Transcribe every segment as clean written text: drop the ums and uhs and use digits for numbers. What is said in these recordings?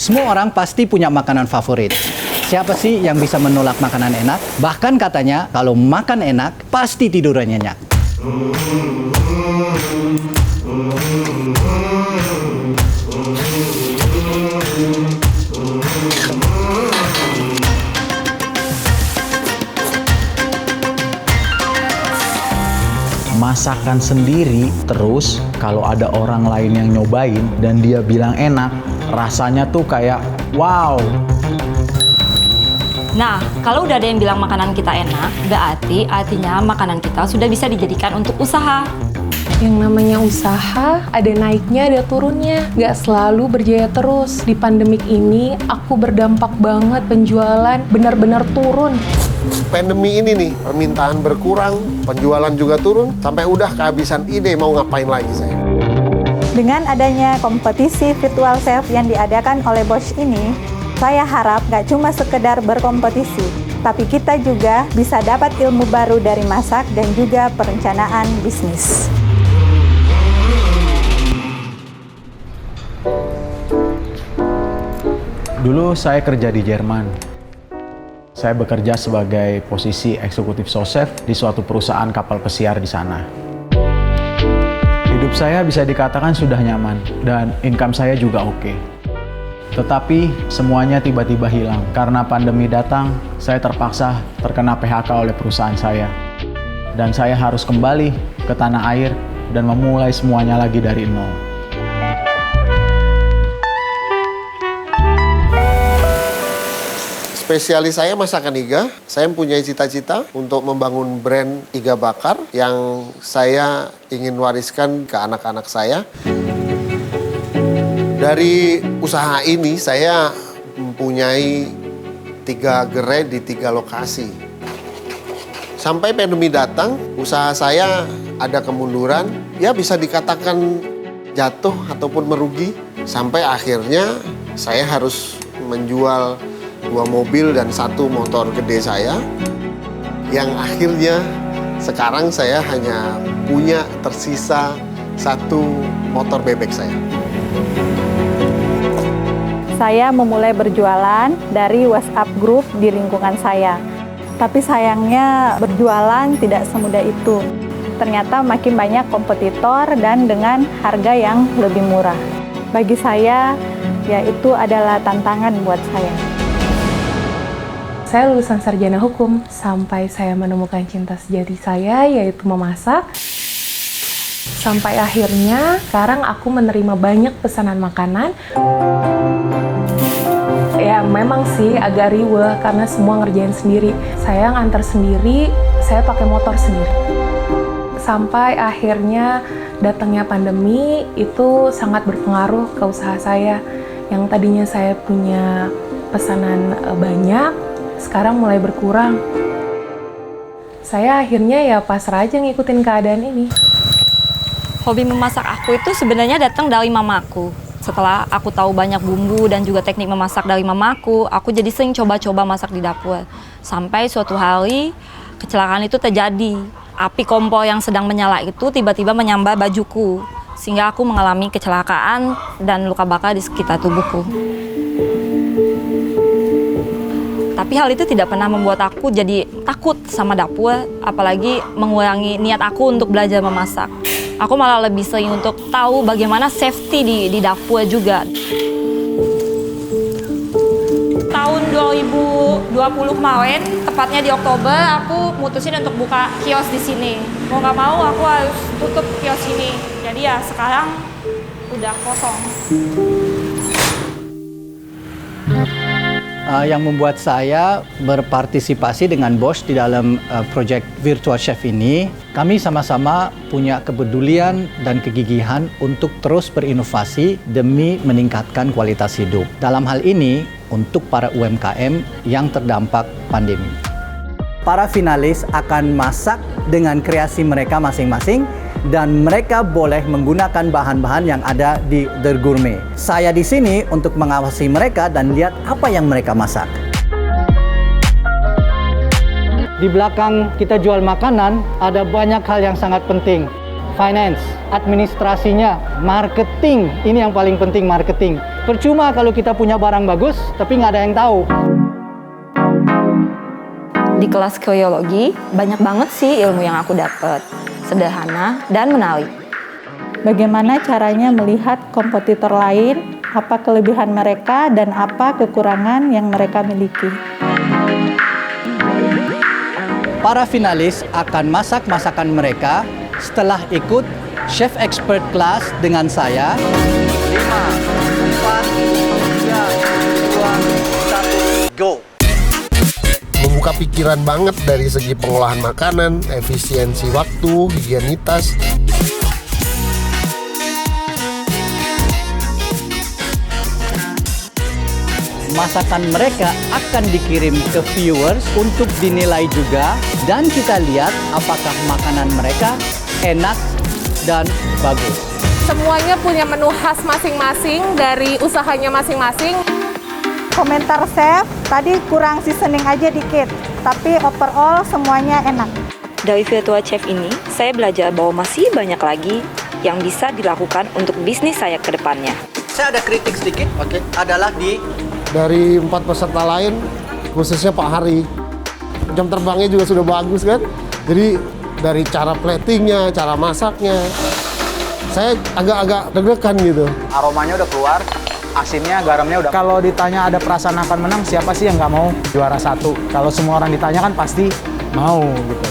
Semua orang pasti punya makanan favorit. Siapa sih yang bisa menolak makanan enak? Bahkan katanya kalau makan enak, pasti tidurnya nyenyak. Masakan sendiri, terus kalau ada orang lain yang nyobain dan dia bilang enak, rasanya tuh kayak wow. Nah, kalau udah ada yang bilang makanan kita enak, artinya makanan kita sudah bisa dijadikan untuk usaha. Yang namanya usaha, ada naiknya, ada turunnya. Nggak selalu berjaya terus. Di pandemik ini, aku berdampak banget penjualan benar-benar turun. Pandemi ini nih, permintaan berkurang, penjualan juga turun, sampai udah kehabisan ide mau ngapain lagi saya. Dengan adanya kompetisi virtual chef yang diadakan oleh Bosch ini, saya harap nggak cuma sekedar berkompetisi, tapi kita juga bisa dapat ilmu baru dari masak dan juga perencanaan bisnis. Dulu saya kerja di Jerman. Saya bekerja sebagai posisi eksekutif sous-chef di suatu perusahaan kapal pesiar di sana. Hidup saya bisa dikatakan sudah nyaman dan income saya juga oke. Tetapi semuanya tiba-tiba hilang. Karena pandemi datang, saya terpaksa terkena PHK oleh perusahaan saya. Dan saya harus kembali ke tanah air dan memulai semuanya lagi dari nol. Spesialis saya masakan iga. Saya mempunyai cita-cita untuk membangun brand iga bakar yang saya ingin wariskan ke anak-anak saya. Dari usaha ini saya mempunyai 3 gerai di 3 lokasi. Sampai pandemi datang, usaha saya ada kemunduran, ya bisa dikatakan jatuh ataupun merugi. Sampai akhirnya saya harus menjual 2 mobil dan 1 motor gede saya, yang akhirnya sekarang saya hanya punya tersisa 1 motor bebek saya. Saya memulai berjualan dari WhatsApp group di lingkungan saya. Tapi sayangnya berjualan tidak semudah itu. Ternyata makin banyak kompetitor dan dengan harga yang lebih murah. Bagi saya, ya itu adalah tantangan buat saya. Saya lulusan sarjana hukum sampai saya menemukan cinta sejati saya, yaitu memasak. Sampai akhirnya sekarang aku menerima banyak pesanan makanan. Ya memang sih agak riweh karena semua ngerjain sendiri. Saya nganter sendiri, saya pakai motor sendiri. Sampai akhirnya datangnya pandemi itu sangat berpengaruh ke usaha saya. Yang tadinya saya punya pesanan banyak, sekarang mulai berkurang. Saya akhirnya ya pasrah aja ngikutin keadaan ini. Hobi memasak aku itu sebenarnya datang dari mamaku. Setelah aku tahu banyak bumbu dan juga teknik memasak dari mamaku, aku jadi sering coba-coba masak di dapur. Sampai suatu hari kecelakaan itu terjadi. Api kompor yang sedang menyala itu tiba-tiba menyambar bajuku. Sehingga aku mengalami kecelakaan dan luka bakar di sekitar tubuhku. Tapi hal itu tidak pernah membuat aku jadi takut sama dapur, apalagi mengurangi niat aku untuk belajar memasak. Aku malah lebih sering untuk tahu bagaimana safety di dapur juga. Tahun 2020 kemarin, tepatnya di Oktober, aku mutusin untuk buka kios di sini. Mau nggak mau, aku harus tutup kios ini. Jadi ya sekarang udah kosong. Yang membuat saya berpartisipasi dengan Bosch di dalam proyek Virtual Chef ini, kami sama-sama punya kepedulian dan kegigihan untuk terus berinovasi demi meningkatkan kualitas hidup. Dalam hal ini, untuk para UMKM yang terdampak pandemi. Para finalis akan masak dengan kreasi mereka masing-masing dan mereka boleh menggunakan bahan-bahan yang ada di The Gourmet. Saya di sini untuk mengawasi mereka dan lihat apa yang mereka masak. Di belakang kita jual makanan, ada banyak hal yang sangat penting. finance, administrasinya, marketing. Ini yang paling penting, marketing. Percuma kalau kita punya barang bagus, tapi nggak ada yang tahu. Di kelas geologi, banyak banget sih ilmu yang aku dapat. Sederhana dan menarik. Bagaimana caranya melihat kompetitor lain, apa kelebihan mereka dan apa kekurangan yang mereka miliki. Para finalis akan masak masakan mereka setelah ikut chef expert class dengan saya. 5, 4, 3, 2, 1, go! Membuka pikiran banget dari segi pengolahan makanan, efisiensi waktu, higienitas. Masakan mereka akan dikirim ke viewers untuk dinilai juga, dan kita lihat apakah makanan mereka enak dan bagus. Semuanya punya menu khas masing-masing dari usahanya masing-masing. Komentar chef, tadi kurang seasoning aja dikit, tapi overall semuanya enak. Dari Virtual Chef ini, saya belajar bahwa masih banyak lagi yang bisa dilakukan untuk bisnis saya ke depannya. Saya ada kritik sedikit, adalah Dari 4 peserta lain, khususnya Pak Hari, jam terbangnya juga sudah bagus kan. Jadi dari cara platingnya, cara masaknya, saya agak-agak deg-degan gitu. Aromanya udah keluar, asinnya, garamnya udah. Kalau ditanya ada perasaan akan menang, siapa sih yang nggak mau juara 1? Kalau semua orang ditanya kan pasti mau gitu.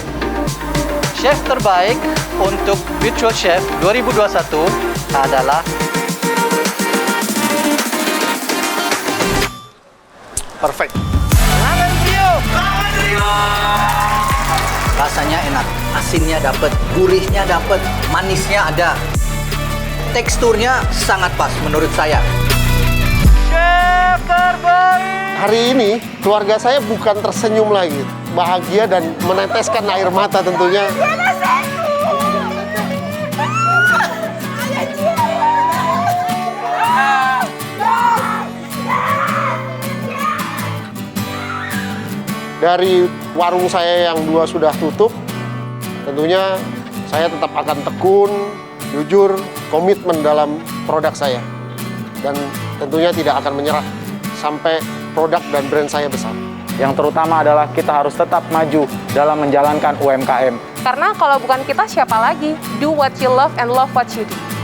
chef terbaik untuk Virtual Chef 2021 adalah perfect. Rasanya enak, asinnya dapat, gurihnya dapat, manisnya ada. Teksturnya sangat pas menurut saya. Chef terbaik. Hari ini keluarga saya bukan tersenyum lagi, bahagia dan meneteskan air mata tentunya. Dari warung saya yang 2 sudah tutup, tentunya saya tetap akan tekun, jujur, komitmen dalam produk saya. Dan tentunya tidak akan menyerah sampai produk dan brand saya besar. Yang terutama adalah kita harus tetap maju dalam menjalankan UMKM. Karena kalau bukan kita, siapa lagi? Do what you love and love what you do.